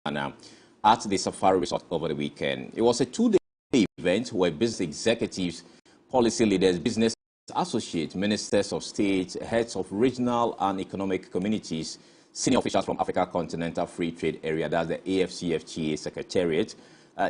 Ghana at the Safari Resort over the weekend. It was a two-day event where business executives, policy leaders, business associates, ministers of state, heads of regional and economic communities, senior officials from Africa Continental Free Trade Area, that's the AFCFTA Secretariat,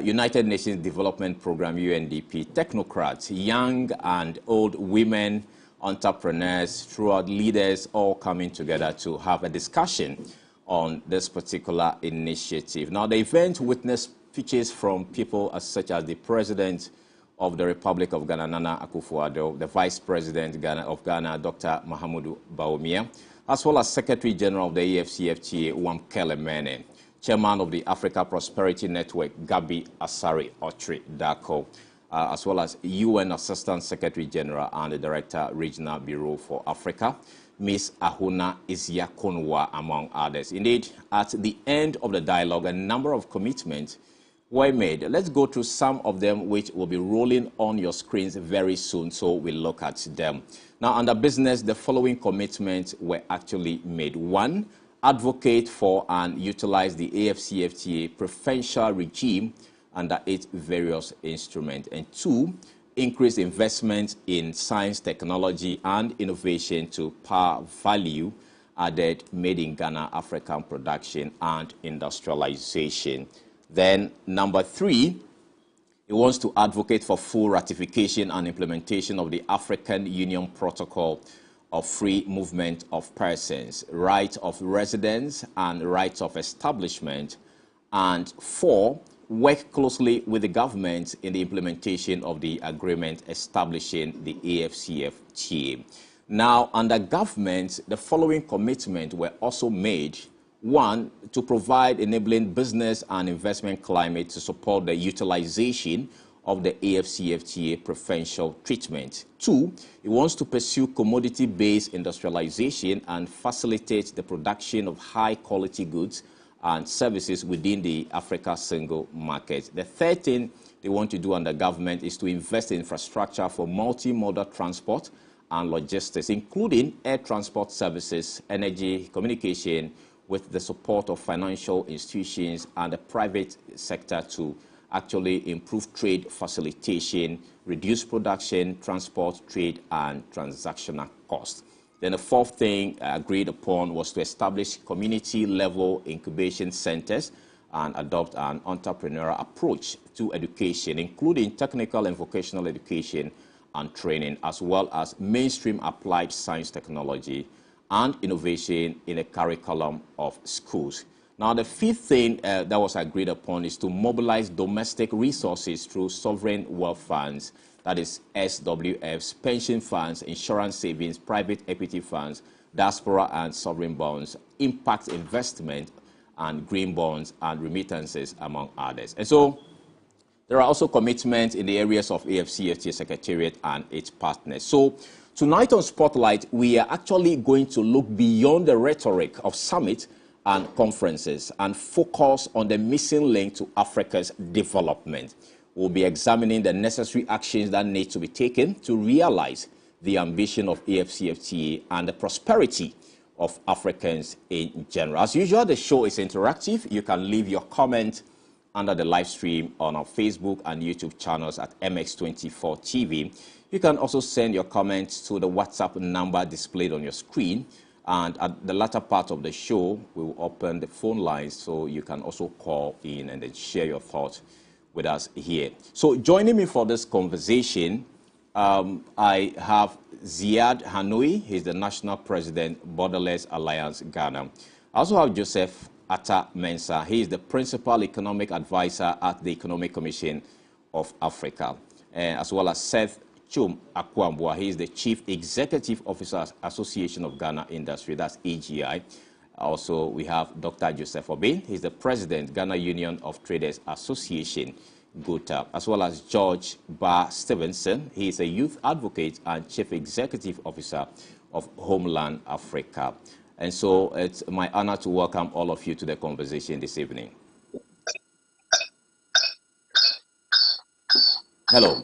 United Nations Development Program, UNDP, technocrats, young and old women, entrepreneurs, throughout leaders all coming together to have a discussion on this particular initiative. Now, the event witnessed speeches from people such as the President of the Republic of Ghana, Nana Akufo-Addo, the Vice President of Ghana, Dr. Mahamudu Bawumia, as well as Secretary General of the AFCFTA, Wamkele Mene, Chairman of the Africa Prosperity Network, Gabi Asari Otri Dako, as well as UN Assistant Secretary General and the Director, Regional Bureau for Africa, Ms. Ahuna Isiakonwa, among others. Indeed, at the end of the dialogue, a number of commitments were made. Let's go through some of them, which will be rolling on your screens very soon, so we'll look at them. Now, under business, the following commitments were actually made. One, advocate for and utilize the AFCFTA preferential regime under its various instruments. And two, increase investment in science, technology, and innovation to power value added made in Ghana, African production and industrialization. Then, number three, it wants to advocate for full ratification and implementation of the African Union Protocol of Free Movement of Persons, right of residence and rights of establishment. And four, work closely with the government in the implementation of the agreement establishing the AFCFTA. Now, under government, the following commitments were also made. One, to provide enabling business and investment climate to support the utilization of the AFCFTA preferential treatment. Two, it wants to pursue commodity-based industrialization and facilitate the production of high-quality goods and services within the Africa single market. The third thing they want to do under government is to invest in infrastructure for multimodal transport and logistics, including air transport services, energy, communication, with the support of financial institutions and the private sector to actually improve trade facilitation, reduce production, transport, trade, and transactional costs. Then the fourth thing agreed upon was to establish community-level incubation centers and adopt an entrepreneurial approach to education, including technical and vocational education and training, as well as mainstream applied science, technology, and innovation in the curriculum of schools. Now, the fifth thing that was agreed upon is to mobilize domestic resources through sovereign wealth funds, that is SWFs, pension funds, insurance savings, private equity funds, diaspora and sovereign bonds, impact investment, and green bonds and remittances, among others. And so there are also commitments in the areas of AFCFTA Secretariat and its partners. So tonight on Spotlight, we are actually going to look beyond the rhetoric of summits and conferences and focus on the missing link to Africa's development. We'll be examining the necessary actions that need to be taken to realize the ambition of AFCFTA and the prosperity of Africans in general. As usual, the show is interactive. You can leave your comment under the live stream on our Facebook and YouTube channels at MX24 TV. You can also send your comments to the WhatsApp number displayed on your screen. And at the latter part of the show, we will open the phone lines so you can also call in and then share your thoughts with us here. So joining me for this conversation, I have Ziad Hanoi. He's the National President, Borderless Alliance Ghana. I also have Joseph Atta Mensah. He is the Principal Economic Advisor at the Economic Commission of Africa, as well as Seth Chum Akwambua. He is the Chief Executive Officer, Association of Ghana Industry, that's AGI. Also, we have Dr. Joseph Obin. He's the President, Ghana Union of Traders Association, GOTA, as well as George Barr Stevenson. He is a youth advocate and Chief Executive Officer of Homeland Africa. And so it's my honor to welcome all of you to the conversation this evening. Hello.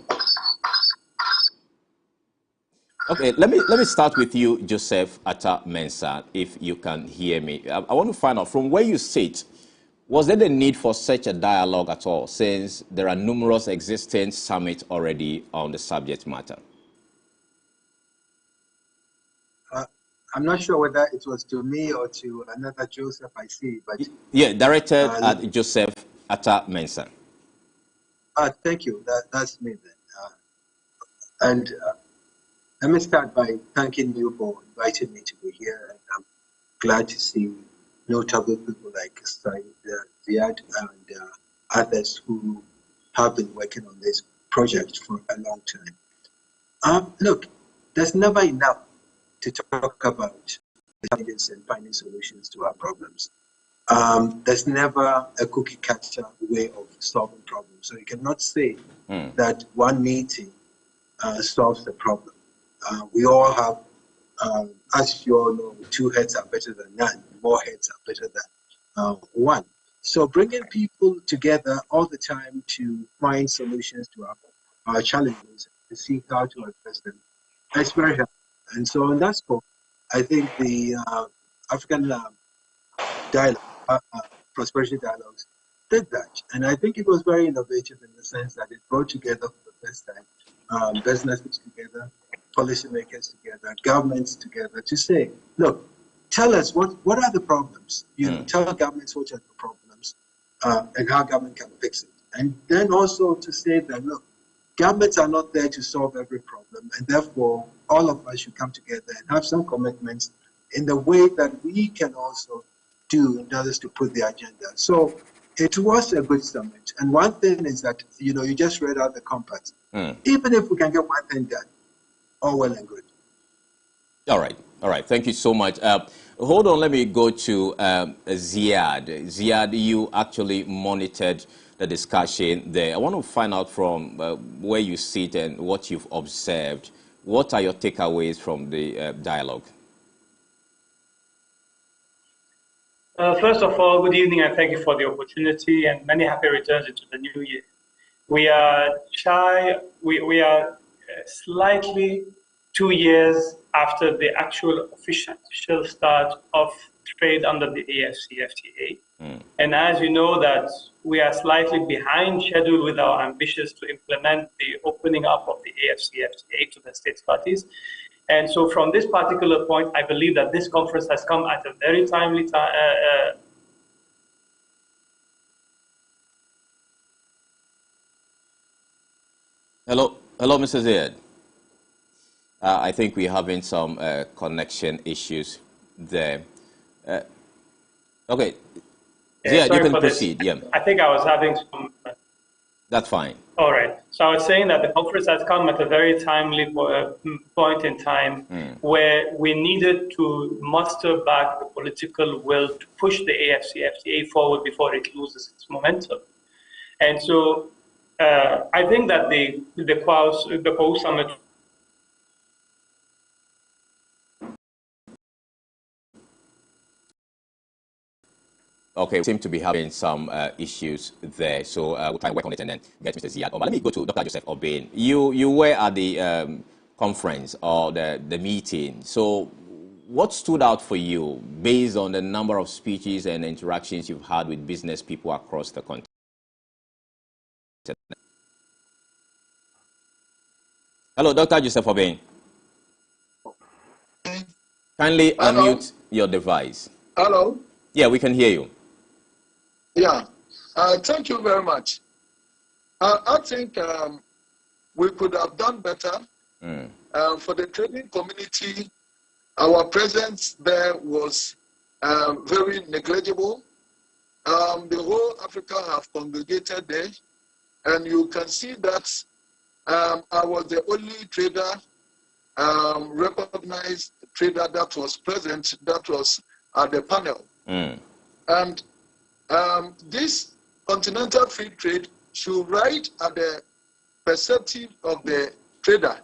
Okay, let me start with you, Joseph Atta Mensah, if you can hear me. I want to find out from where you sit, Was there the need for such a dialogue at all, since there are numerous existing summits already on the subject matter? I'm not sure whether it was to me or to another Joseph I see, but... Yeah, directed at Joseph Atta Mensah. Thank you. That's me then. Let me start by thanking you for inviting me to be here. And I'm glad to see notable people like Ziad and others who have been working on this project for a long time. Look, there's never enough to talk about challenges and finding solutions to our problems. There's never a cookie cutter way of solving problems. So you cannot say that one meeting solves the problem. We all have, as you all know, 2 heads are better than none. More heads are better than 1. So bringing people together all the time to find solutions to our challenges, to see how to address them, that's very helpful. And so on that score, I think the African dialogue, prosperity dialogues, did that. And I think it was very innovative in the sense that it brought together for the first time businesses together, policymakers together, governments together to say, look, tell us what are the problems. You know, tell governments what are the problems and how government can fix it. And then also to say that, look, governments are not there to solve every problem, and therefore all of us should come together and have some commitments in the way that we can also do in order to put the agenda. So it was a good summit. And one thing is that, you know, you just read out the compass. Even if we can get one thing done, all well and good. All right. All right. Thank you so much. Hold on. Let me go to Ziad. Ziad, you actually monitored the discussion there. I want to find out from where you sit and what you've observed. What are your takeaways from the dialogue? First of all, good evening and thank you for the opportunity and many happy returns into the new year. We are we are slightly 2 years after the actual official start of trade under the AFCFTA. And as you know that we are slightly behind schedule with our ambitions to implement the opening up of the AFCFTA to the states parties. And so from this particular point, I believe that this conference has come at a very timely time. Hello, Mr. Ziad. I think we're having some connection issues there. Okay, Ziad, you can proceed. Yeah, I think I was having some. That's fine. All right. So I was saying that the conference has come at a very timely point in time where we needed to muster back the political will to push the AFCFTA forward before it loses its momentum. And so I think that the Quao Summit. Okay, we seem to be having some issues there, so we'll try and work on it and then get Mr. Ziad on. But let me go to Dr. Joseph Obeng. You were at the conference or the meeting. So what stood out for you based on the number of speeches and interactions you've had with business people across the continent? Hello, Dr. Joseph Obeng. Kindly unmute your device. Hello. Yeah, we can hear you. Yeah, thank you very much. I think we could have done better. For the trading community, our presence there was very negligible. The whole Africa have congregated there, and you can see that I was the only trader, recognized trader that was present, that was at the panel. And this continental free trade should ride at the perspective of the trader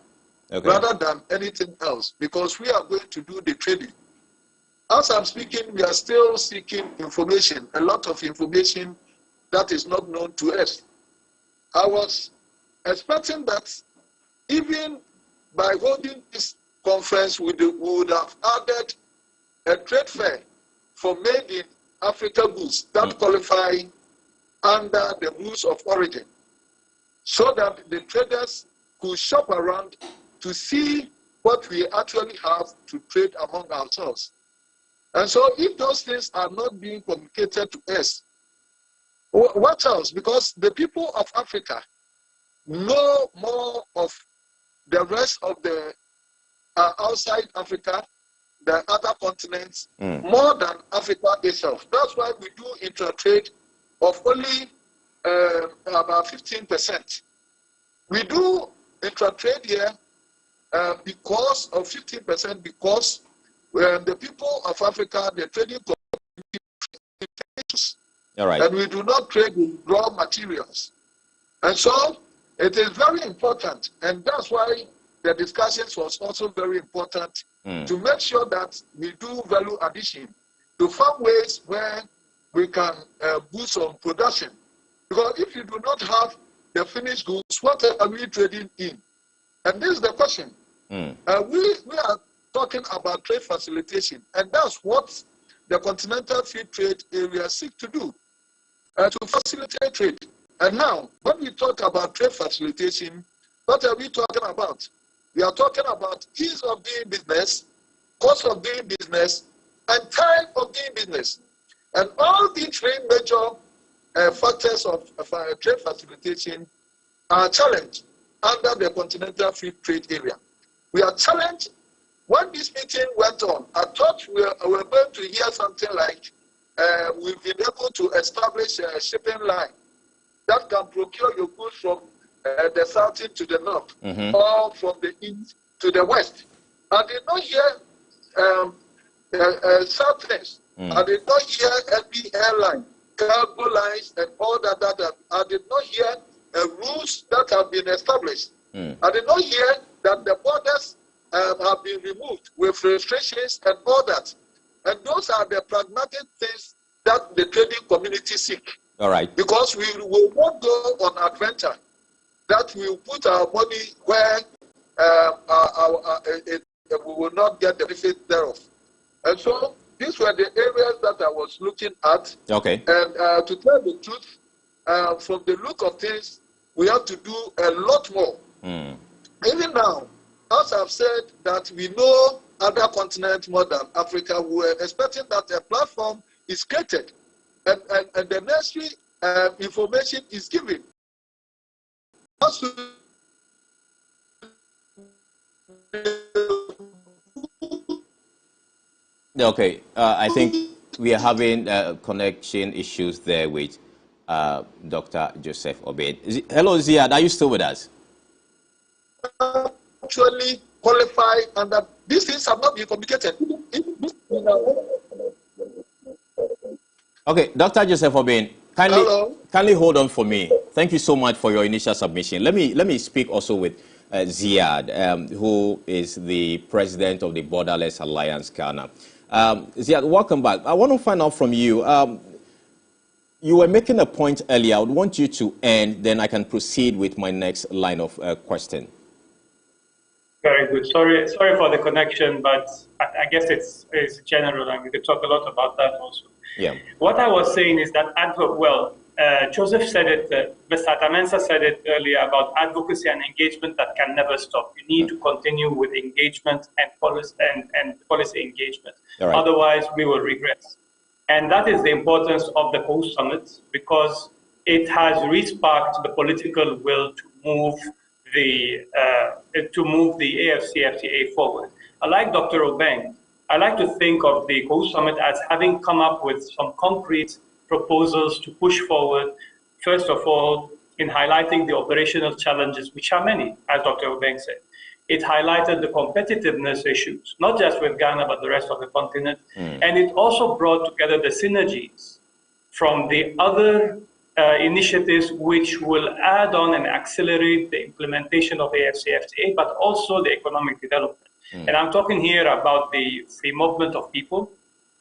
rather than anything else, because we are going to do the trading. As I'm speaking, we are still seeking information, a lot of information that is not known to us. I was expecting that even by holding this conference, we would have added a trade fair for made in Africa goods that qualify under the rules of origin, so that the traders could shop around to see what we actually have to trade among ourselves. And so if those things are not being communicated to us, what else? Because the people of Africa know more of the rest of the outside Africa, the other continents, more than Africa itself. That's why we do intra-trade of only about 15%. We do intra-trade here because of 15%, because the people of Africa, the trading communities, and we do not trade in raw materials. And so it is very important, and that's why the discussions was also very important to make sure that we do value addition to find ways where we can boost on production. Because if you do not have the finished goods, what are we trading in? And this is the question. We are talking about trade facilitation, and that's what the Continental Free Trade Area seek to do, to facilitate trade. And now, when we talk about trade facilitation, what are we talking about? We are talking about ease of doing business, cost of doing business, and time of doing business. And all these three major factors of trade facilitation are challenged under the Continental Free Trade Area. We are challenged. When this meeting went on, I thought we were going to hear something like we've been able to establish a shipping line that can procure your goods from the south to the north, or from the east to the west. I did not hear Southwest. I did not hear every airline, cargo lines, and all that. I did not hear rules that have been established. I did not hear that the borders have been removed with restrictions and all that. And those are the pragmatic things that the trading community seek. All right. Because we will not go on adventure that we will put our money where we will not get the benefit thereof. And so these were the areas that I was looking at. Okay. And to tell the truth, from the look of things, we have to do a lot more. Even now, as I've said, that we know other continents more than Africa, we were expecting that a platform is created and the necessary information is given. Okay, I think we are having connection issues there with Dr. Joseph Obed. Hello, Ziad, are you still with us? Actually qualify, and that these things have not been communicated. Okay, Dr. Joseph Obed, kindly hold on for me. Thank you so much for your initial submission. Let me speak also with Ziad, who is the president of the Borderless Alliance Ghana. Ziad, welcome back. I want to find out from you. You were making a point earlier. I would want you to end, then I can proceed with my next line of question. Very good. Sorry for the connection, but I guess it's general, and we could talk a lot about that also. Yeah. What I was saying is that Joseph said it, Mr. Atamensa said it earlier about advocacy and engagement that can never stop. You need to continue with engagement and policy engagement. Right. Otherwise, we will regress. And that is the importance of the Coast Summit, because it has re-sparked the political will to move the AFCFTA forward. Like Dr. Obeng, I like to think of the Coast Summit as having come up with some concrete proposals to push forward, first of all, in highlighting the operational challenges, which are many, as Dr. Obeng said. It highlighted the competitiveness issues, not just with Ghana, but the rest of the continent. And it also brought together the synergies from the other initiatives which will add on and accelerate the implementation of AFCFTA, but also the economic development. And I'm talking here about the free movement of people,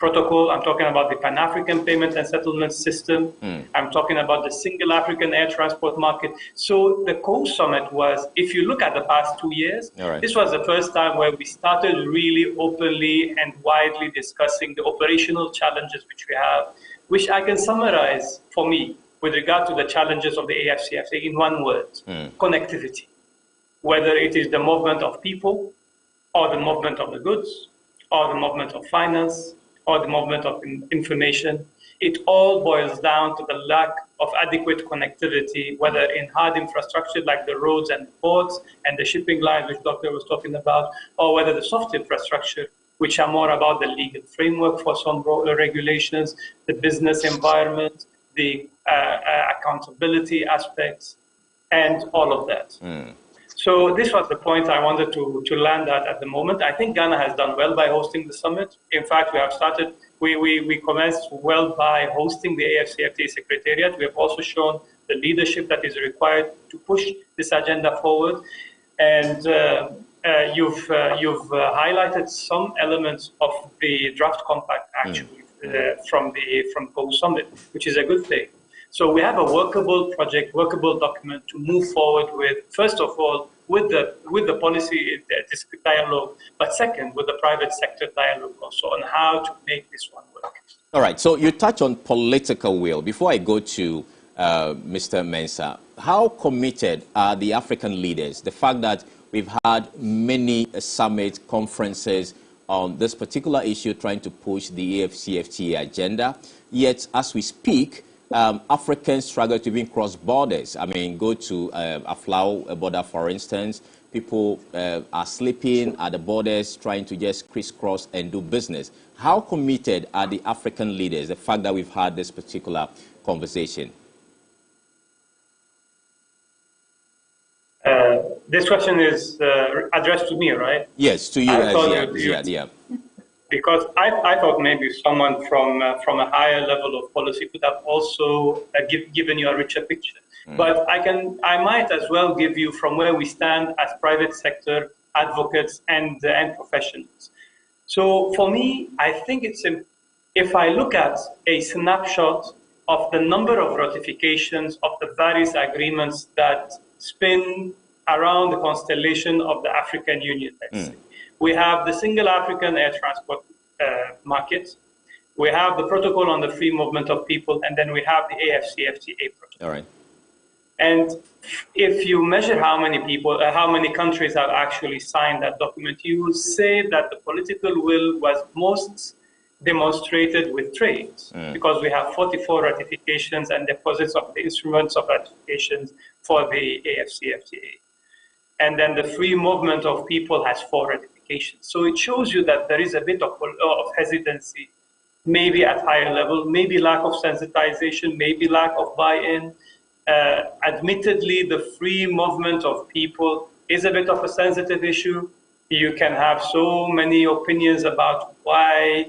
protocol. I'm talking about the Pan-African payment and settlement system. I'm talking about the single African air transport market. So the co-summit was, if you look at the past 2 years, this was the first time where we started really openly and widely discussing the operational challenges which we have, which I can summarize for me with regard to the challenges of the AFCFTA in one word, connectivity. Whether it is the movement of people, or the movement of the goods, or the movement of finance, or the movement of information, it all boils down to the lack of adequate connectivity, whether in hard infrastructure like the roads and ports and the shipping lines, which Doctor was talking about, or whether the soft infrastructure, which are more about the legal framework for some regulations, the business environment, the accountability aspects, and all of that. So this was the point I wanted to land at the moment. I think Ghana has done well by hosting the summit. In fact, we have started, we commenced well by hosting the AFCFTA Secretariat. We have also shown the leadership that is required to push this agenda forward. And you've highlighted some elements of the draft compact actually from post-summit, which is a good thing. So we have a workable project, workable document to move forward with, first of all, with the policy dialogue, but second, with the private sector dialogue also on how to make this one work. All right, so you touch on political will. Before I go to Mr. Mensah, how committed are the African leaders? The fact that we've had many summit conferences on this particular issue trying to push the AFCFTA agenda, yet as we speak, Africans struggle to even cross borders. I mean, go to Aflao border, for instance. People are sleeping at the borders, trying to just crisscross and do business. How committed are the African leaders, the fact that we've had this particular conversation? This question is addressed to me, right? Yes, to you. Yeah. Because I thought maybe someone from a higher level of policy could have also given you a richer picture. But I might as well give you from where we stand as private sector advocates and professionals. So for me, I think if I look at a snapshot of the number of ratifications of the various agreements that spin around the constellation of the African Union, let's say. We have the single African air transport market. We have the protocol on the free movement of people, and then we have the AFCFTA protocol. All right. And if you measure how many countries have actually signed that document, you will say that the political will was most demonstrated with trade, because we have 44 ratifications and deposits of the instruments of ratifications for the AFCFTA. And then the free movement of people has 4 ratifications. So it shows you that there is a bit of hesitancy, maybe at higher level, maybe lack of sensitization, maybe lack of buy-in. Admittedly, the free movement of people is a bit of a sensitive issue. You can have so many opinions about why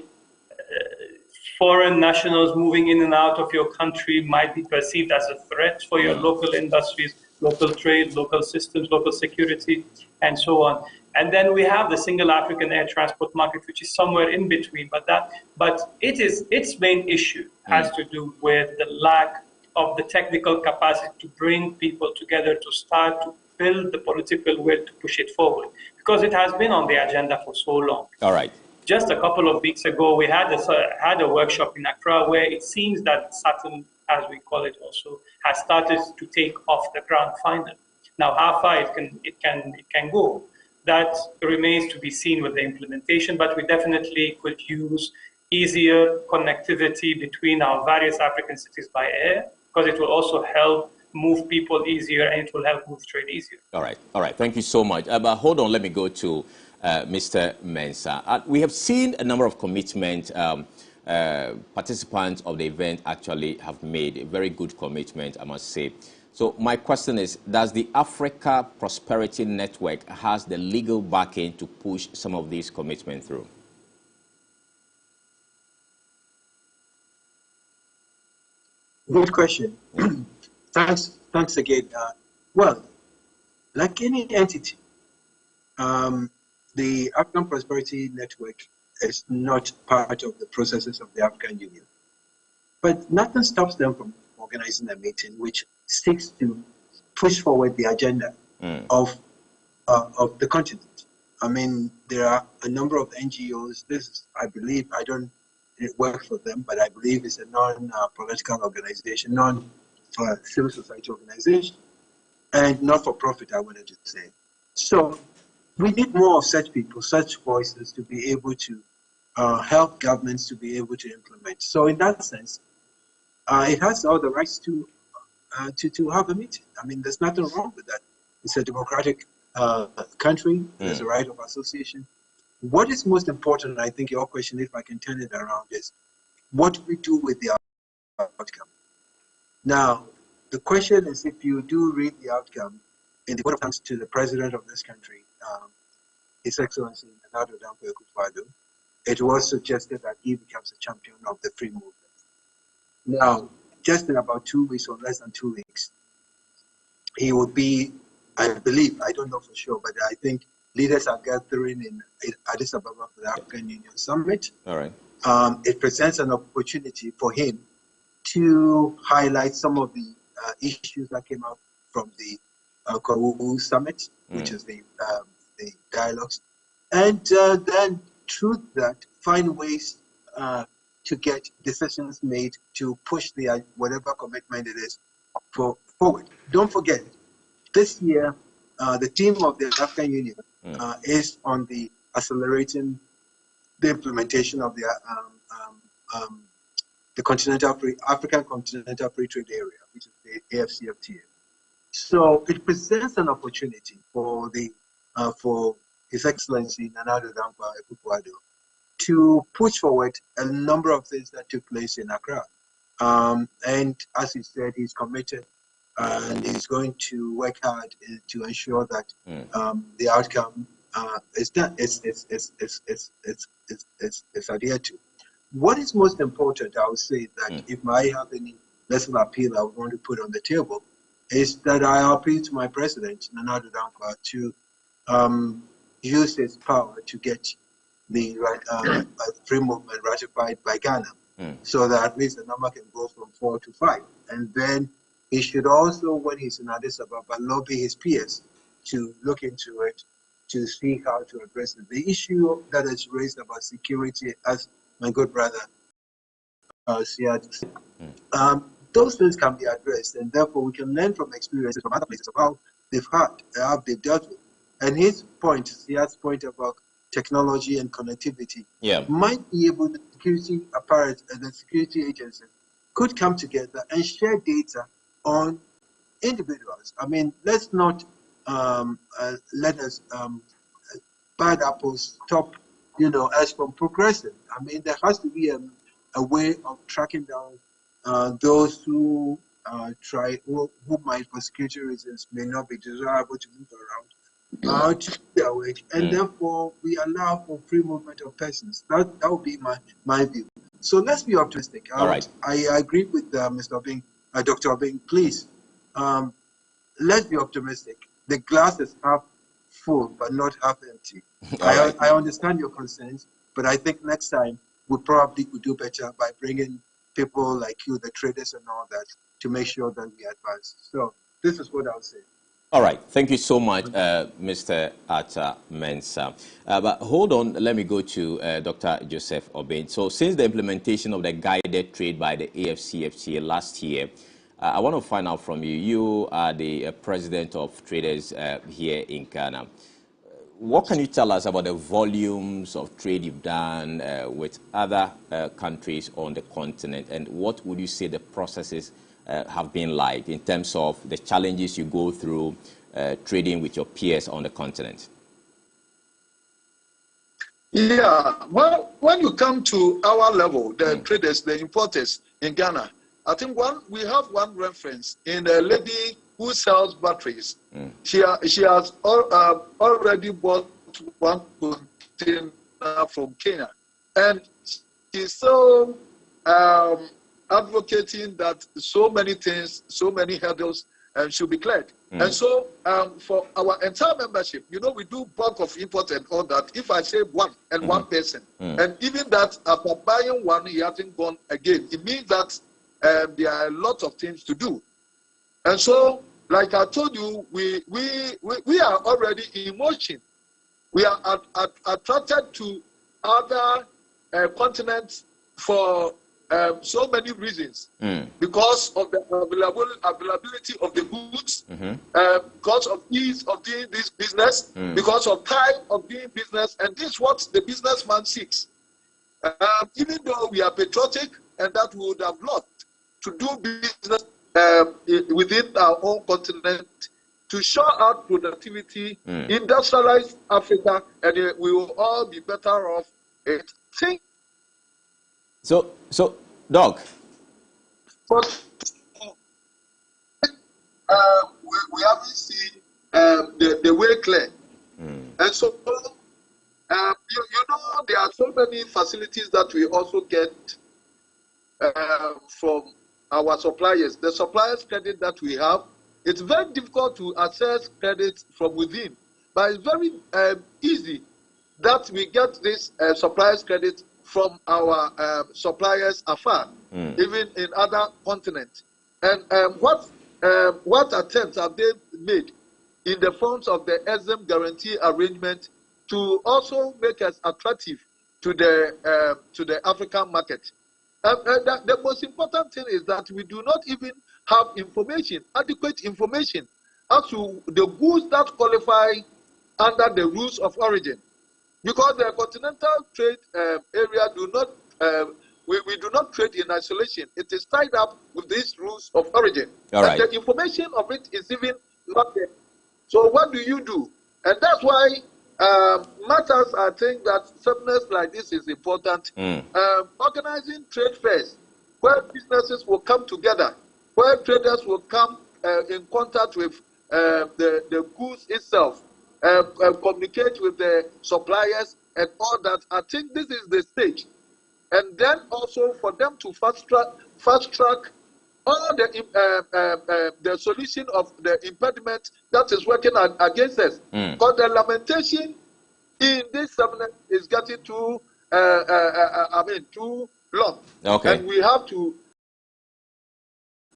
foreign nationals moving in and out of your country might be perceived as a threat for your local industries, local trade, local systems, local security, and so on. And then we have the single African air transport market, which is somewhere in between. But its main issue has to do with the lack of the technical capacity to bring people together to start to build the political will to push it forward, because it has been on the agenda for so long. All right. Just a couple of weeks ago, we had a workshop in Accra where it seems that Saturn, as we call it also, has started to take off the ground finally. Now, how far it can go, that remains to be seen with the implementation, but we definitely could use easier connectivity between our various African cities by air, because it will also help move people easier and it will help move trade easier. All right. Thank you so much. But hold on, let me go to Mr. Mensah. We have seen a number of commitments participants of the event actually have made, a very good commitment, I must say. So my question is, does the Africa Prosperity Network has the legal backing to push some of these commitments through? Good question. Thanks again. Well, like any entity, the African Prosperity Network is not part of the processes of the African Union. But nothing stops them from organizing a meeting which seeks to push forward the agenda of the continent. I mean, there are a number of NGOs. This is, I believe, I don't work for them, but I believe it's a non-political organization, non-civil society organization, and not-for-profit, I wanted to say. So we need more of such people, such voices, to be able to help governments to be able to implement. So in that sense, it has all the rights to have a meeting. I mean, there's nothing wrong with that. It's a democratic country. There's a right of association. What is most important, I think your question, if I can turn it around, is what do we do with the outcome? Now, the question is, if you do read the outcome in the vote of thanks to the president of this country, His Excellency Nana Akufo-Addo, it was suggested that he becomes a champion of the free movement. Now, just in about 2 weeks or less than 2 weeks, he will be, I believe, I don't know for sure, but I think leaders are gathering in Addis Ababa for the African Union Summit. All right. It presents an opportunity for him to highlight some of the issues that came out from the Kwawu Summit, which is the dialogues, and then through that find ways to get decisions made to push the whatever commitment it is forward. Don't forget, this year the theme of the African Union is on the accelerating the implementation of the African Continental Free Trade Area, which is the AFCFTA. So it presents an opportunity for His Excellency Nana Akufo-Addo to push forward a number of things that took place in Accra. And as he said, he's committed and he's going to work hard to ensure that the outcome is adhered to. What is most important, I would say, that if I have any lesson appeal I would want to put on the table, is that I appeal to my president, Nana Akufo-Addo, to use his power to get the free movement ratified by Ghana, so that at least the number can go from 4 to 5. And then he should also, when he's in Addis Ababa, lobby his peers to look into it, to see how to address it. The issue that is raised about security, as my good brother Siad said, those things can be addressed, and therefore we can learn from experiences from other places of how they've dealt with. And his point, Siad's point about technology and connectivity, might be able, the security apparatus and the security agencies could come together and share data on individuals. I mean, let's not let us bad apples stop, us from progressing. I mean, there has to be a way of tracking down those who who might, for security reasons, may not be desirable to move around, to their way, and therefore we allow for free movement of persons. That would be my view. So let's be optimistic. All right. I agree with Mr. Obing, Dr. Obing. Please, let's be optimistic. The glass is half full, but not half empty. I understand your concerns, but I think next time we probably could do better by bringing people like you, the traders and all that, to make sure that we advance. So this is what I'll say. All right. Thank you so much, Mr. Atta Mensah. But hold on. Let me go to Dr. Joseph Obeng. So since the implementation of the guided trade by the AFCFTA last year, I want to find out from you. You are the president of traders here in Ghana. What can you tell us about the volumes of trade you've done with other countries on the continent, and what would you say the processes have been like in terms of the challenges you go through trading with your peers on the continent? Yeah, well, when you come to our level, the traders, the importers in Ghana, I think we have one reference in a lady who sells batteries. She has already bought one container from Kenya, and she's so advocating that so many things, so many hurdles should be cleared. And so for our entire membership, you know, we do bulk of import and all that. If I say one and one person, and even that after buying one, he hasn't gone again, it means that there are a lot of things to do. And so, like I told you, we are already in motion. We are attracted to other continents for so many reasons. Because of the availability of the goods, because of ease of doing this business, because of time of doing business, and this is what the businessman seeks. Even though we are patriotic and that we would have loved to do business within our own continent, to show out productivity, industrialize Africa, and we will all be better off. So, Doc. But we haven't seen the way clear. And so, you know, there are so many facilities that we also get from our suppliers. The suppliers credit that we have, it's very difficult to access credit from within, but it's very easy that we get this suppliers credit from our suppliers afar, even in other continents. And what attempts have they made in the forms of the EXIM guarantee arrangement to also make us attractive to the African market? The most important thing is that we do not even have information, adequate information, as to the goods that qualify under the rules of origin. Because the continental trade area do not, we do not trade in isolation. It is tied up with these rules of origin. All right. And the information of it is even not there. So what do you do? And that's why matters, I think that seminars like this is important. Organizing trade fairs where businesses will come together, where traders will come in contact with the goods itself, communicate with the suppliers and all that. I think this is the stage. And then also for them to fast track all the solution of the impediment that is working against us. Because the lamentation in this seminar is getting too long. Okay. And we have to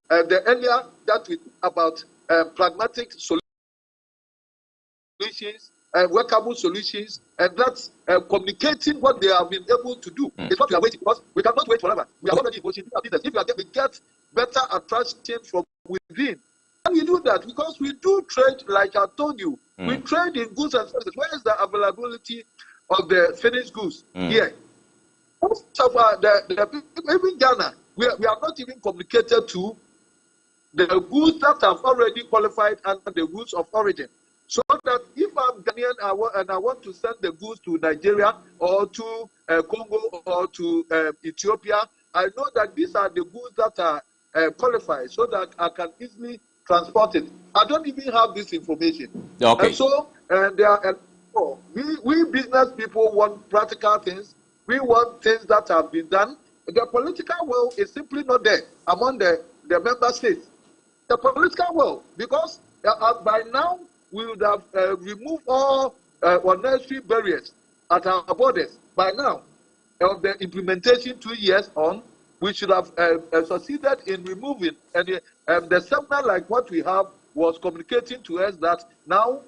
the earlier that we talk about pragmatic solutions, workable solutions, and that's communicating what they have been able to do. It's what we are waiting, because we cannot wait forever. We are already in motion. If we get better attraction from within, and we do that because we do trade, like I told you, we trade in goods and services. Where is the availability of the finished goods? Here. Most of even Ghana, we are not even communicated to the goods that have already qualified under the rules of origin. So that if I'm Ghanaian and I want to send the goods to Nigeria or to Congo or to Ethiopia, I know that these are the goods that are qualified, so that I can easily transport it. I don't even have this information. Okay. And so there are we business people want practical things. We want things that have been done. The political will is simply not there among the member states. The political will, because by now we would have removed all unnecessary barriers at our borders. By now, of the implementation 2 years on, we should have succeeded in removing. And the seminar like what we have was communicating to us that now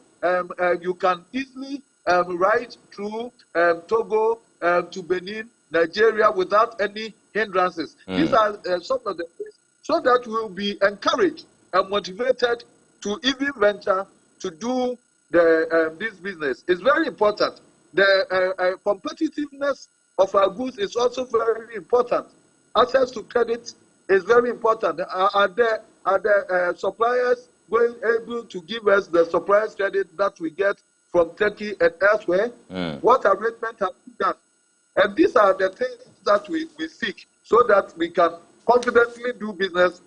you can easily ride through Togo to Benin, Nigeria without any hindrances. These are some of the things, so that we will be encouraged and motivated to even venture to do this business. It's very important. The competitiveness of our goods is also very important. Access to credit is very important. Are the suppliers able to give us the suppliers credit that we get from Turkey and elsewhere? What arrangement have we done? And these are the things that we seek, so that we can confidently do business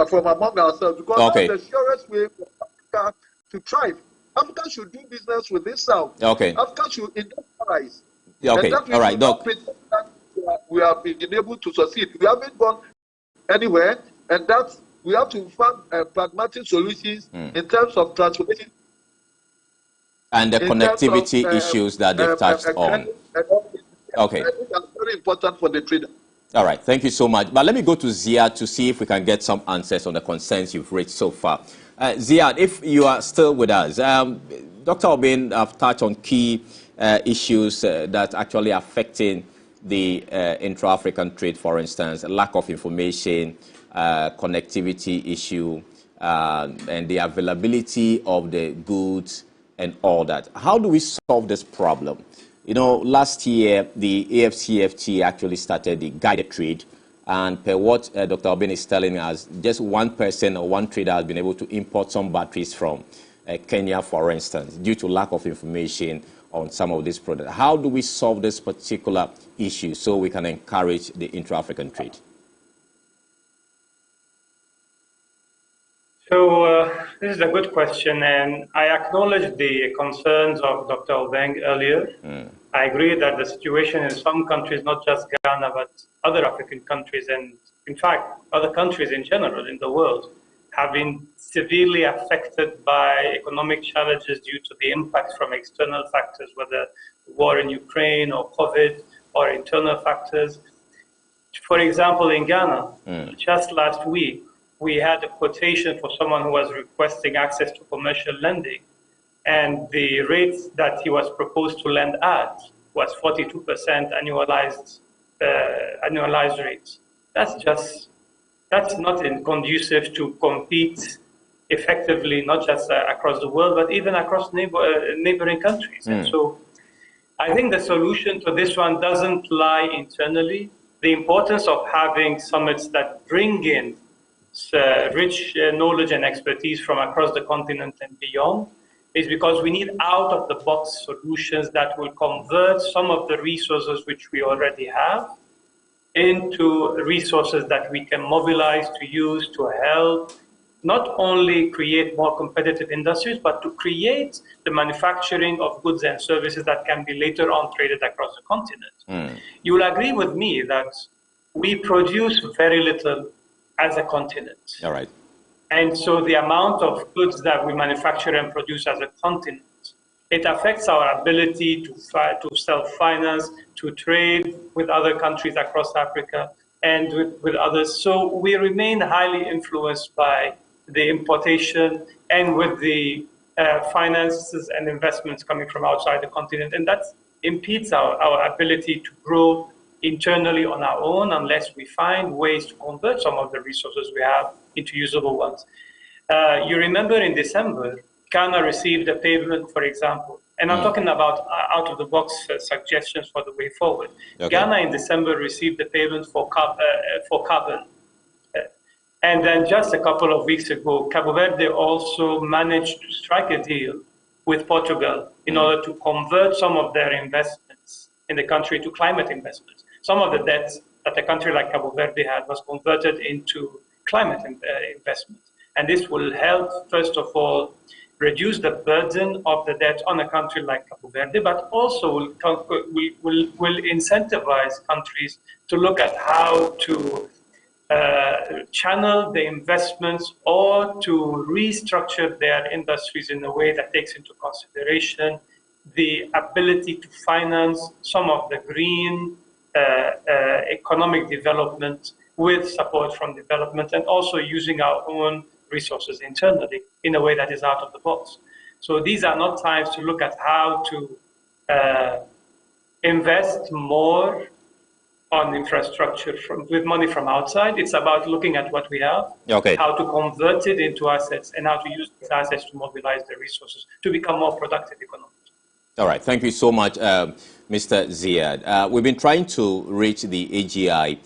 from among ourselves. Because that's the surest way for Africa to thrive. Africa should do business with itself. Africa should industrialize. Okay. All right, Doc. We have been able to succeed. We haven't gone anywhere, and that we have to find pragmatic solutions in terms of transportation. And the connectivity issues that they've touched on. Okay. That's very important for the trader. All right, thank you so much. But let me go to Ziad to see if we can get some answers on the concerns you've raised so far. Ziad, if you are still with us, Dr. Obin have touched on key issues that actually affecting the intra-African trade, for instance, lack of information, connectivity issue, and the availability of the goods and all that. How do we solve this problem? You know, last year, the AFCFT actually started the guided trade. And per what Dr. Obin is telling us, just one person or one trader has been able to import some batteries from Kenya, for instance, due to lack of information on some of these products. How do we solve this particular issue so we can encourage the intra-African trade? So this is a good question, and I acknowledge the concerns of Dr. Obeng earlier. I agree that the situation in some countries, not just Ghana, but other African countries, and in fact, other countries in general in the world, have been severely affected by economic challenges due to the impact from external factors, whether war in Ukraine or COVID or internal factors. For example, in Ghana, just last week, we had a quotation for someone who was requesting access to commercial lending, and the rates that he was proposed to lend at was 42% annualized rates. That's not conducive to compete effectively, not just across the world, but even across neighboring countries. And so I think the solution to this one doesn't lie internally. The importance of having summits that bring in rich knowledge and expertise from across the continent and beyond is because we need out-of-the-box solutions that will convert some of the resources which we already have into resources that we can mobilize to use to help not only create more competitive industries, but to create the manufacturing of goods and services that can be later on traded across the continent. You will agree with me that we produce very little as a continent. All right. And so the amount of goods that we manufacture and produce as a continent, it affects our ability to self-finance, to trade with other countries across Africa and with others. So we remain highly influenced by the importation and with the finances and investments coming from outside the continent. And that impedes our ability to grow internally on our own unless we find ways to convert some of the resources we have into usable ones. You remember in December, Ghana received a payment, for example, and I'm talking about out-of-the-box suggestions for the way forward. Okay. Ghana in December received a payment for carbon. And then just a couple of weeks ago, Cabo Verde also managed to strike a deal with Portugal in order to convert some of their investments in the country to climate investments. Some of the debts that a country like Cabo Verde had was converted into climate investments. And this will help, first of all, reduce the burden of the debt on a country like Cabo Verde, but also will incentivize countries to look at how to channel the investments or to restructure their industries in a way that takes into consideration the ability to finance some of the green economic development with support from development and also using our own resources internally in a way that is out of the box. So these are not times to look at how to invest more on infrastructure with money from outside. It's about looking at what we have, how to convert it into assets, and how to use these assets to mobilize the resources to become more productive economically. All right, thank you so much, Mr. Ziad. We've been trying to reach the AGI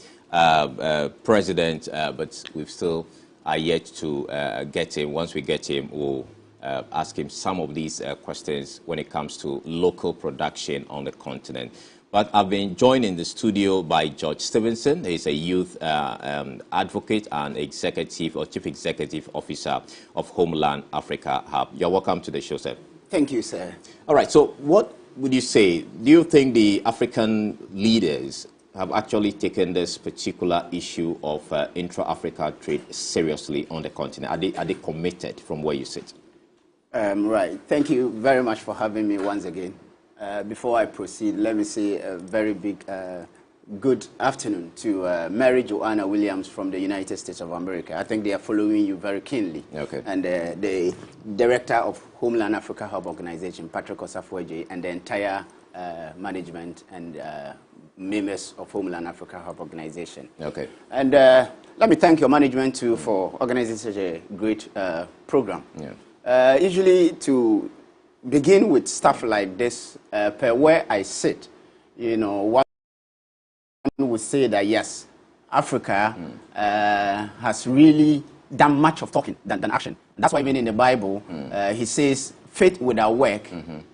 president, but we've still are yet to get him. Once we get him, we'll ask him some of these questions when it comes to local production on the continent. But I've been joined in the studio by George Stevenson. He's a youth advocate and executive or chief executive officer of Homeland Africa Hub. You're welcome to the show, sir. Thank you, sir. All right, so what would you say? Do you think the African leaders have actually taken this particular issue of intra-Africa trade seriously on the continent? Are they committed from where you sit? Right. Thank you very much for having me once again. Before I proceed, let me say a very big good afternoon to Mary Joanna Williams from the United States of America. I think they are following you very keenly. Okay. And the Director of Homeland Africa Hub Organization, Patrick Osafo-Adjei, and the entire management and members of Homeland Africa Hub Organization. Okay. And let me thank your management too for organizing such a great program. Yeah. Usually to begin with stuff like this, per where I sit, you know, one would say that yes, Africa has really done much of talking than action. That's why even in the Bible, he says faith without work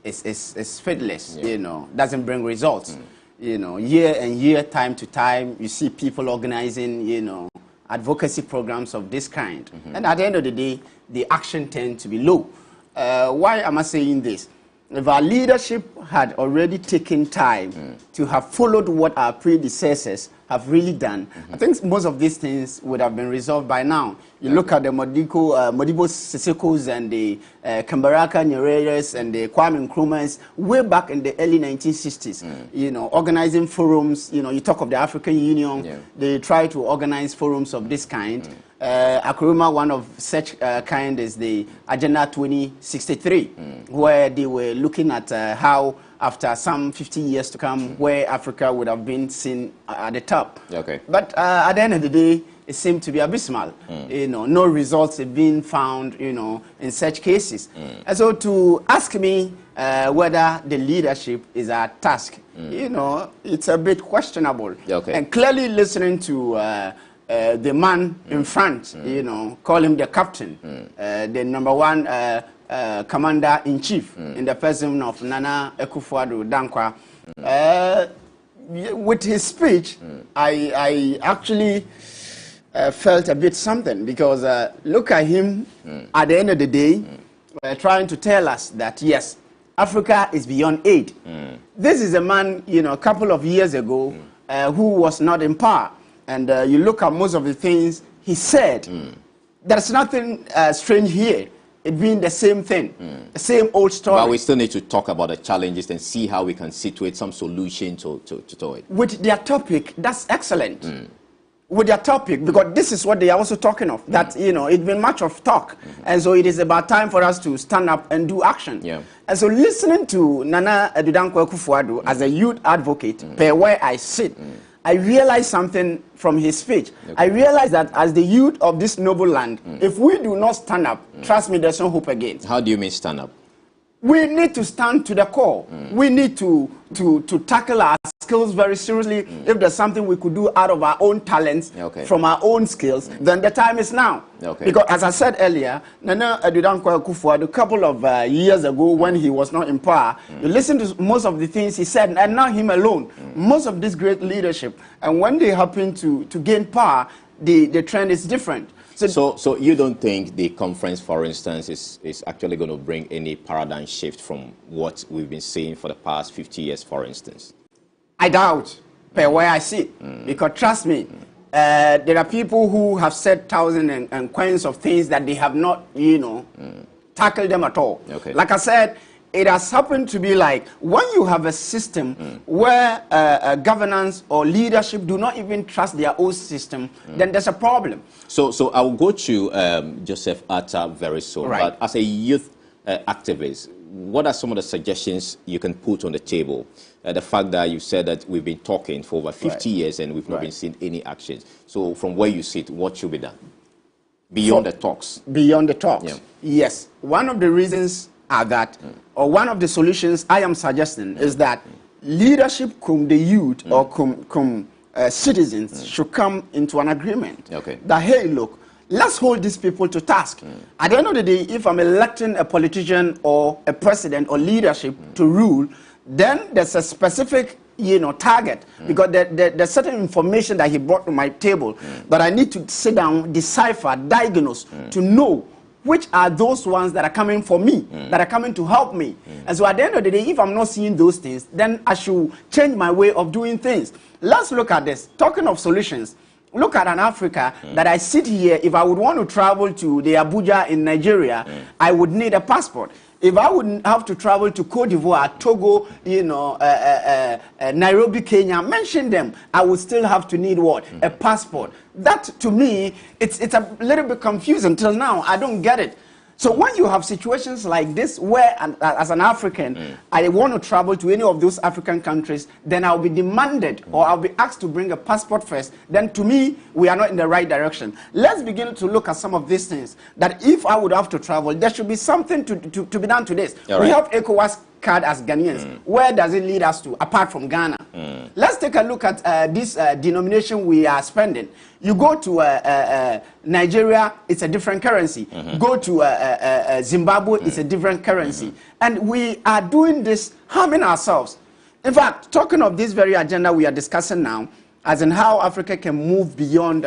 is faithless, Yeah. you know, doesn't bring results. You know, year and year, time to time, you see people organizing, you know, advocacy programs of this kind. And at the end of the day, the action tends to be low. Why am I saying this? If our leadership had already taken time to have followed what our predecessors have really done, I think most of these things would have been resolved by now. You look at the Modibo Sisekos and the Kambaraka Nyereres and the Kwame Nkrumahs way back in the early 1960s, you know, organizing forums. You know, you talk of the African Union, they try to organize forums of this kind. Akuruma, one of such kind is the Agenda 2063, where they were looking at how after some 50 years to come, where Africa would have been seen at the top. Okay. But at the end of the day, it seemed to be abysmal. You know, no results have been found, you know, in such cases. And so to ask me whether the leadership is our task, you know, it's a bit questionable. Okay. And clearly listening to the man in front, you know, call him the captain, the #1 commander-in-chief in the person of Nana Akufo-Addo Dankwa. With his speech, I actually felt a bit something because look at him at the end of the day trying to tell us that, yes, Africa is beyond aid. This is a man, you know, a couple of years ago who was not in power. And you look at most of the things he said, there's nothing strange here. It being the same thing, the same old story. But we still need to talk about the challenges and see how we can situate some solution to it. With their topic, that's excellent. With their topic, because this is what they are also talking of, that, you know, it's been much of talk. And so it is about time for us to stand up and do action. Yeah. And so listening to Nana Dankwa Akufo-Addo as a youth advocate, per where I sit, I realized something from his speech. Okay. I realized that as the youth of this noble land, if we do not stand up, trust me, there's no hope again. How do you mean stand up? We need to stand to the core. We need to tackle our skills very seriously. If there's something we could do out of our own talents, from our own skills, then the time is now. Because as I said earlier, Nana Dankwa Akufo-Addo, a couple of years ago when he was not in power, you listen to most of the things he said, and not him alone. Most of this great leadership, and when they happen to gain power, the trend is different. So you don't think the conference, for instance, is actually going to bring any paradigm shift from what we've been seeing for the past 50 years, for instance? I doubt, per where I sit. Because trust me, there are people who have said thousands and coins of things that they have not, you know, tackled them at all. Like I said, it has happened to be like when you have a system where governance or leadership do not even trust their own system, then there's a problem. So I will go to Joseph Atta very soon. Right. But as a youth activist, what are some of the suggestions you can put on the table? The fact that you said that we've been talking for over 50 years and we've not been seeing any actions. So from where you sit, what should be done? Beyond the talks. Beyond the talks. Yes. One of the reasons are that, or one of the solutions I am suggesting is that leadership, the youth, or citizens should come into an agreement. That, hey, look, let's hold these people to task. At the end of the day, if I'm electing a politician or a president or leadership to rule, then there's a specific, you know, target, because there's certain information that he brought to my table that I need to sit down, decipher, diagnose to know which are those ones that are coming for me, that are coming to help me. And so at the end of the day, if I'm not seeing those things, then I should change my way of doing things. Let's look at this. Talking of solutions, look at an Africa that I sit here. If I would want to travel to the Abuja in Nigeria, I would need a passport. If I wouldn't have to travel to Cote d'Ivoire, Togo, Nairobi, Kenya, mention them, I would still have to need what? A passport. That, to me, it's a little bit confusing. Till now, I don't get it. So when you have situations like this, where as an African, I want to travel to any of those African countries, then I'll be demanded or I'll be asked to bring a passport first. Then to me, we are not in the right direction. Let's begin to look at some of these things, that if I would have to travel, there should be something to be done to this. We have ECOWAS card as Ghanaians. Where does it lead us to, apart from Ghana? Let's take a look at this denomination we are spending. You go to Nigeria, it's a different currency. Go to Zimbabwe, it's a different currency. And we are doing this, harming ourselves. In fact, talking of this very agenda we are discussing now, as in how Africa can move beyond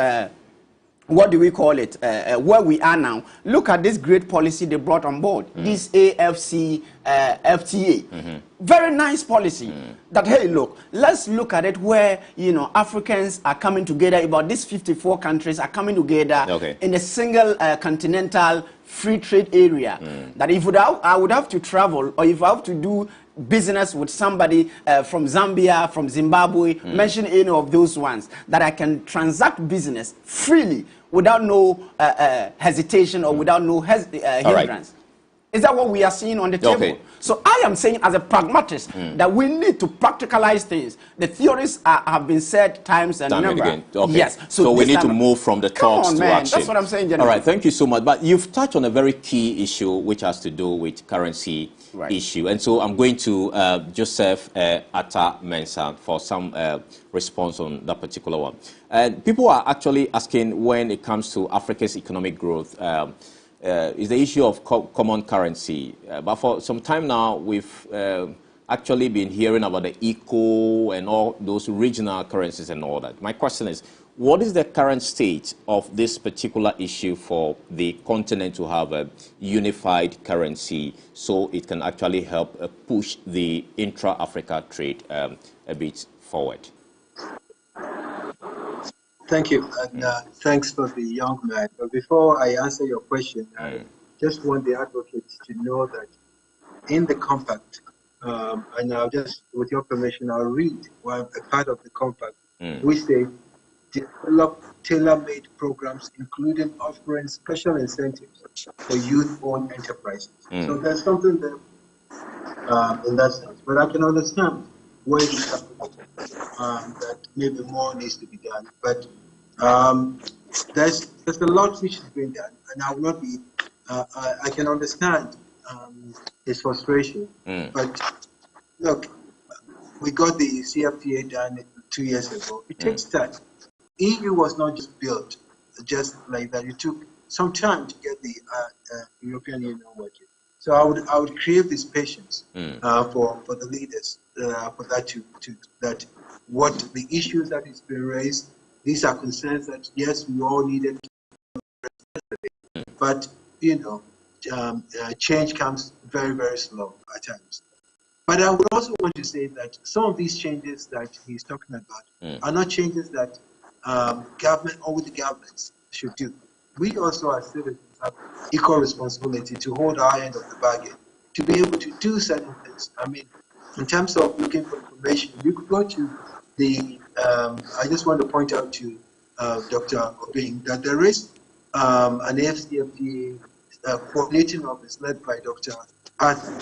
what do we call it, where we are now. Look at this great policy they brought on board, this AFC FTA. Very nice policy. That, hey, look, let's look at it where, Africans are coming together, about these 54 countries are coming together in a single continental free trade area. That if I would have to travel, or if I have to do business with somebody from Zambia, from Zimbabwe, mention any of those ones, that I can transact business freely without no hesitation or without no hindrance. Is that what we are seeing on the table? So I am saying, as a pragmatist, that we need to practicalize things. The theories have been said times and number. Yes. So we need to move from the talks to action. That's what I'm saying, General. All right. Thank you so much. But you've touched on a very key issue, which has to do with currency issue. And so I'm going to Joseph Atta-Mensah for some response on that particular one. People are actually asking, when it comes to Africa's economic growth, is the issue of common currency. But for some time now, we've actually been hearing about the ECO and all those regional currencies and all that. My question is, what is the current state of this particular issue for the continent to have a unified currency so it can actually help push the intra-Africa trade a bit forward? Thank you, and thanks for the young man. But before I answer your question, I just want the advocates to know that in the compact, and I'll just, with your permission, I'll read a part of the compact. We say, develop tailor-made programs, including offering special incentives for youth-owned enterprises. So there's something there in that sense. But I can understand where you come from, that maybe more needs to be done. But there's a lot which is being done, and I will not be. I can understand his frustration. But look, we got the CFTA done 2 years ago. It takes time. EU was not just built just like that. It took some time to get the European Union working. So I would crave this patience for the leaders, for that what the issues that is being raised. These are concerns that, yes, we all needed, but change comes very, very slow at times. But I would also want to say that some of these changes that he's talking about are not changes that government or the governments should do. We also as citizens have equal responsibility to hold our end of the bargain, to be able to do certain things. I mean, in terms of looking for information, you could go to the, I just want to point out to Dr. Obeng that there is an AFCFTA coordinating office led by Dr. Arthur,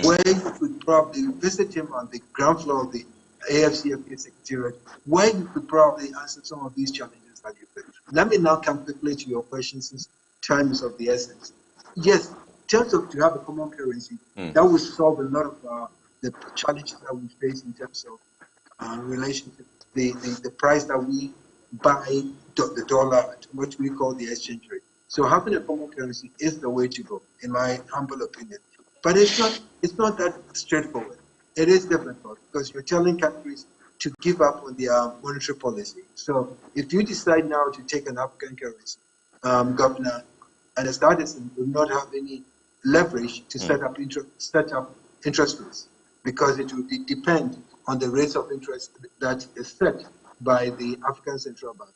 where you could probably visit him on the ground floor of the AFCFTA Secretariat, where you could probably answer some of these challenges that you face. Let me now come quickly to your questions, since time is of the essence. Yes, in terms of to have a common currency, that would solve a lot of the challenges that we face in terms of relationship, the price that we buy the dollar at, what we call the exchange rate. So having a common currency is the way to go, in my humble opinion. But it's not that straightforward. It is difficult because you're telling countries to give up on their monetary policy. So if you decide now to take an African currency, Governor, and the Star system will not have any leverage to set up interest rates, because it will depend on the rates of interest that is set by the African Central Bank.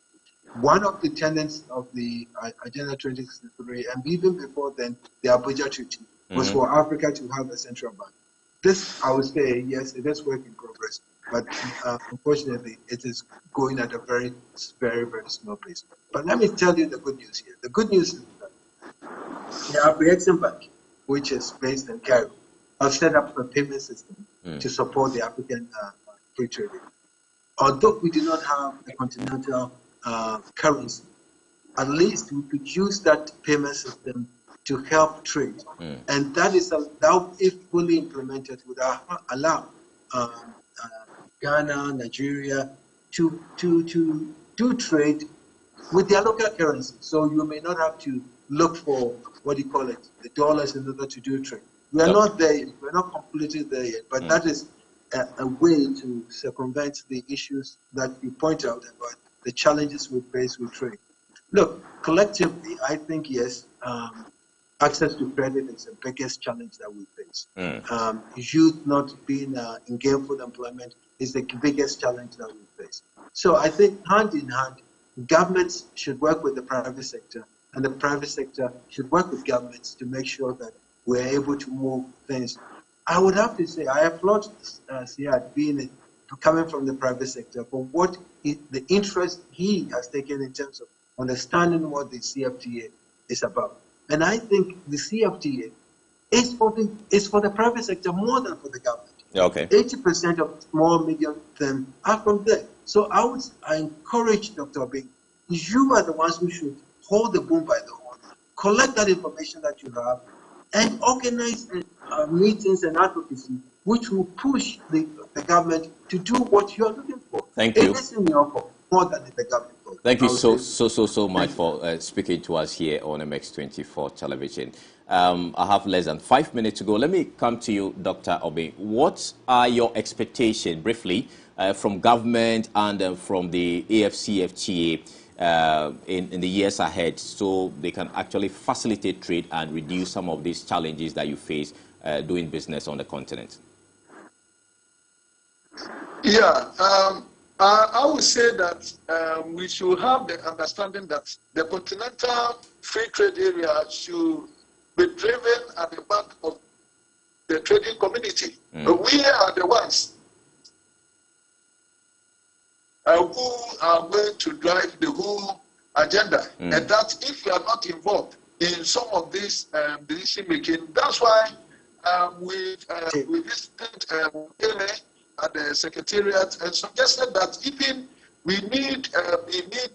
One of the tenets of the Agenda 2063, and even before then, the Abuja Treaty, was for Africa to have a central bank. This, I would say, yes, it is work in progress, but unfortunately, it is going at a very, very, very slow pace. But let me tell you the good news here. The good news is that the Afro-Exim Bank, which is based in Cairo, have set up a payment system to support the African free trade. Although we do not have a continental currency, at least we could use that payment system to help trade. And that is that, if fully implemented, would allow Ghana, Nigeria to do trade with their local currency. So you may not have to look for, what do you call it, the dollars in order to do trade. We are not there yet. We're not completely there yet. But that is a way to circumvent the issues that you point out about the challenges we face with trade. Look, collectively, I think, yes, access to credit is the biggest challenge that we face. Youth not being in gainful employment is the biggest challenge that we face. So I think hand in hand, governments should work with the private sector, and the private sector should work with governments to make sure that we're able to move things. I would have to say, I applaud Siad coming from the private sector for what the interest he has taken in terms of understanding what the CFTA is about. And I think the CFTA is for the private sector more than for the government. Okay. 80% of small, medium firms are from there. So I encourage Dr. Bing, you are the ones who should hold the bull by the horn, collect that information that you have, and organize meetings and advocacy, which will push the government to do what you are looking for. Thank you. It is in your fault more than in the government fault. Thank you so much for speaking to us here on MX24 television. I have less than 5 minutes to go. Let me come to you, Dr. Obeng. What are your expectations, briefly, from government and from the AFCFTA in the years ahead, so they can actually facilitate trade and reduce some of these challenges that you face doing business on the continent? Yeah, I would say that we should have the understanding that the continental free trade area should be driven at the back of the trading community. We are the ones who are going to drive the whole agenda, and that if we are not involved in some of this decision making, that's why we visited at the secretariat and suggested that even we need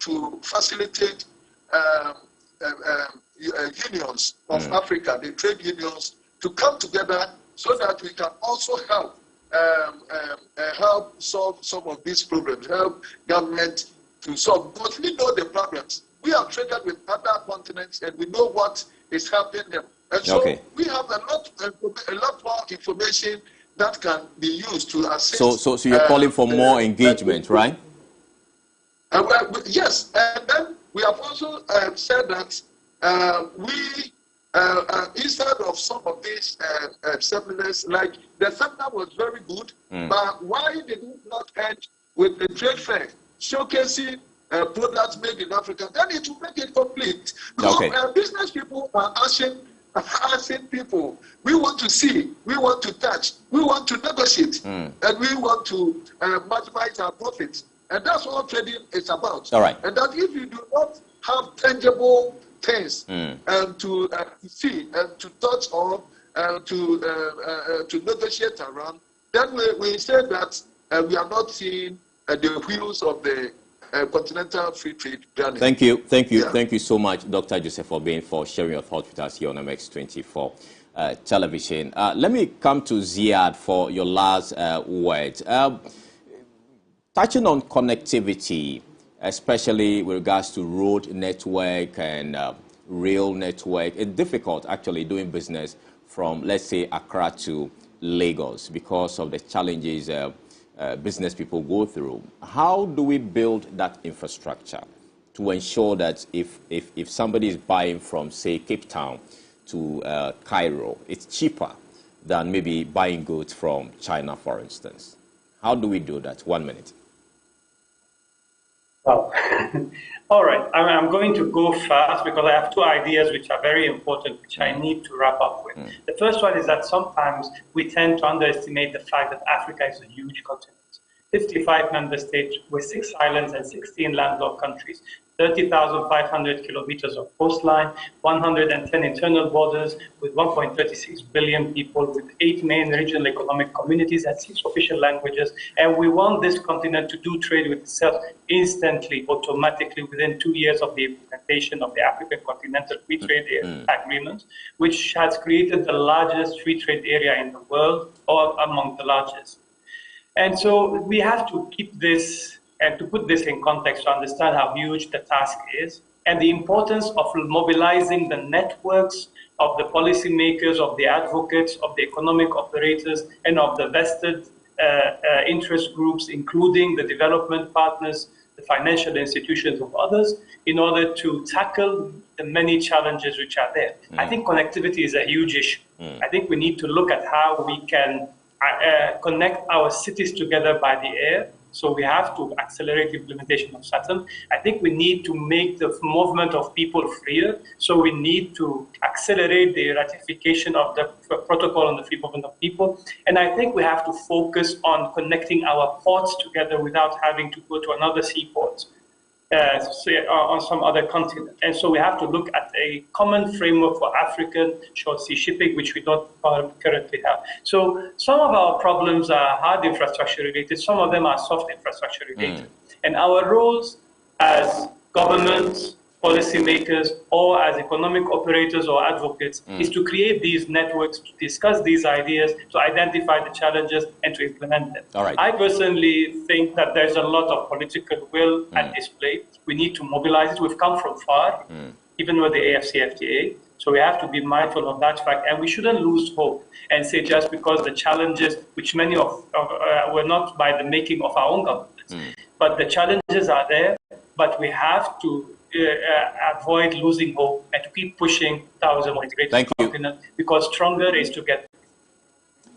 to facilitate unions of Africa, the trade unions, to come together so that we can also help solve some of these problems, help government to solve. Because we know the problems. We have traded with other continents and we know what is happening there. And so we have a lot more information that can be used to assist. So you're calling for more engagement, right? Yes, and then we have also said that we, instead of some of these seminars, like the seminar was very good, but why did it not end with the trade fair showcasing products made in Africa? Then it will make it complete. Because business people are asking people, we want to see, we want to touch, we want to negotiate, and we want to maximize our profits. And that's what trading is about. All right. And that if you do not have tangible things to see and to touch on to negotiate around, then we say that we are not seeing the wheels of the continental free trade journey. Thank you so much, Dr. Joseph Obeng, for sharing your thoughts with us here on MX24 television. Let me come to Ziad for your last words. Touching on connectivity, especially with regards to road network and rail network, it's difficult actually doing business from, let's say, Accra to Lagos because of the challenges business people go through. How do we build that infrastructure to ensure that if somebody is buying from, say, Cape Town to Cairo, it's cheaper than maybe buying goods from China, for instance? How do we do that? 1 minute. Well, all right. I'm going to go fast because I have two ideas which are very important, which I need to wrap up with. The first one is that sometimes we tend to underestimate the fact that Africa is a huge continent. 55 member states with 6 islands and 16 landlocked countries, 30,500 kilometers of coastline, 110 internal borders with 1.36 billion people, with 8 main regional economic communities and 6 official languages. And we want this continent to do trade with itself instantly, automatically, within 2 years of the implementation of the African Continental Free Trade Agreement, which has created the largest free trade area in the world, or among the largest. And so we have to keep this and to put this in context to understand how huge the task is and the importance of mobilizing the networks of the policymakers, of the advocates, of the economic operators, and of the vested interest groups, including the development partners, the financial institutions of others, in order to tackle the many challenges which are there. I think connectivity is a huge issue. I think we need to look at how we can connect our cities together by the air. So we have to accelerate the implementation of SATM. I think we need to make the movement of people freer. So we need to accelerate the ratification of the protocol on the free movement of people. And I think we have to focus on connecting our ports together without having to go to another seaport. On some other continent. And so we have to look at a common framework for African short sea shipping, which we don't currently have. So some of our problems are hard infrastructure related, some of them are soft infrastructure related. And our roles as governments, policymakers, or as economic operators or advocates is to create these networks, to discuss these ideas, to identify the challenges, and to implement them. All right. I personally think that there's a lot of political will at display. We need to mobilize it. We've come from far, even with the AFCFTA. So we have to be mindful of that fact, and we shouldn't lose hope and say just because the challenges, which many of were not by the making of our own governments, but the challenges are there, but we have to avoid losing hope and to keep pushing towards a more integrated continent, because stronger is together.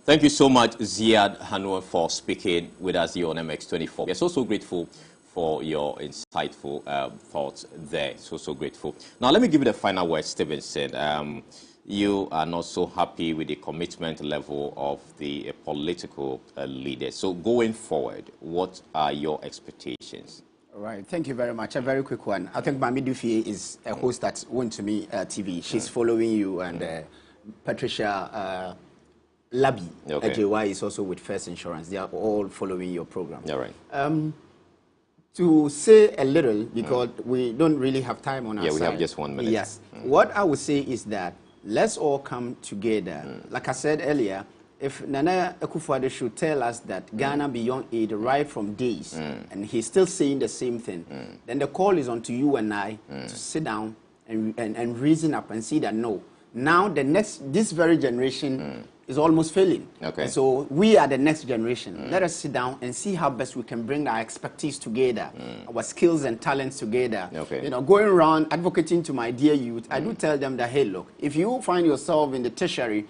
Thank you so much, Ziad Hanoué, for speaking with us here on MX24. We're so grateful for your insightful thoughts there. So grateful. Now, let me give you the final word, Stevenson. You are not so happy with the commitment level of the political leaders. So going forward, what are your expectations? All right, thank you very much. A very quick one. I think Mami Dufie is a host at One to Me TV. She's following you, and Patricia Labi, AJY, is also with First Insurance. They are all following your program. All right. To say a little, because we don't really have time on our side. Yeah, we have just 1 minute. Yes. What I would say is that let's all come together. Like I said earlier, if Nana Akufo-Addo should tell us that Ghana beyond aid right from days, and he's still saying the same thing, then the call is on to you and I to sit down and reason up and see that no, now this very generation is almost failing. Okay. And so we are the next generation. Let us sit down and see how best we can bring our expertise together, our skills and talents together. Okay. You know, going around advocating to my dear youth, I do tell them that, hey, look, if you find yourself in the tertiary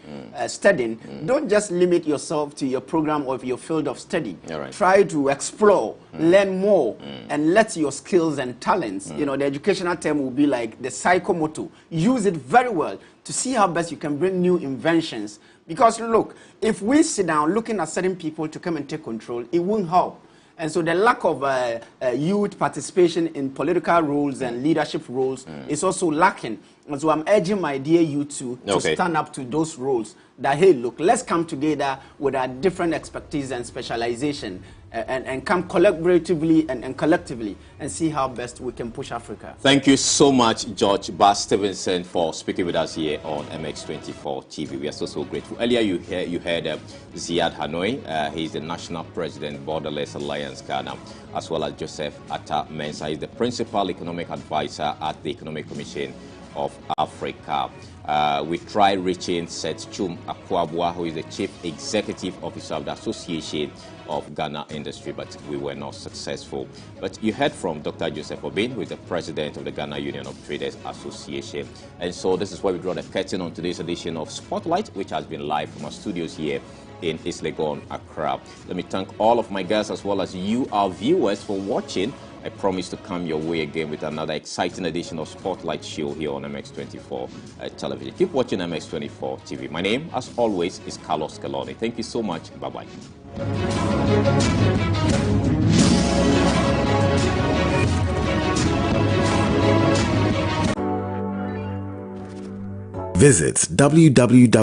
studying, don't just limit yourself to your program or your field of study. Right. Try to explore, learn more, and let your skills and talents, you know, the educational term will be like the psychomotor. Use it very well to see how best you can bring new inventions. Because look, if we sit down looking at certain people to come and take control, it won't help. And so the lack of youth participation in political roles and leadership roles is also lacking. And so I'm urging my dear youth to stand up to those roles. That, hey, look, let's come together with our different expertise and specialization and come collaboratively and collectively and see how best we can push Africa. Thank you so much, George Bass Stevenson, for speaking with us here on MX24 TV. We are so grateful. Earlier, you heard Ziad Hanoué. He's the National President, Borderless Alliance Ghana, as well as Joseph Atta Mensah. He's the Principal Economic Advisor at the Economic Commission of Africa. We tried reaching Seth Chum Akwabwa, who is the Chief Executive Officer of the Association of Ghana Industry, but we were not successful. But you heard from Dr. Joseph Obin, who is the President of the Ghana Union of Traders Association. And so this is where we draw the curtain on today's edition of Spotlight, which has been live from our studios here in East Legon, Accra. Let me thank all of my guests as well as you, our viewers, for watching. I promise to come your way again with another exciting edition of Spotlight Show here on MX24 television. Keep watching MX24 TV. My name, as always, is Carlos Caloni. Thank you so much. Bye-bye. Visit www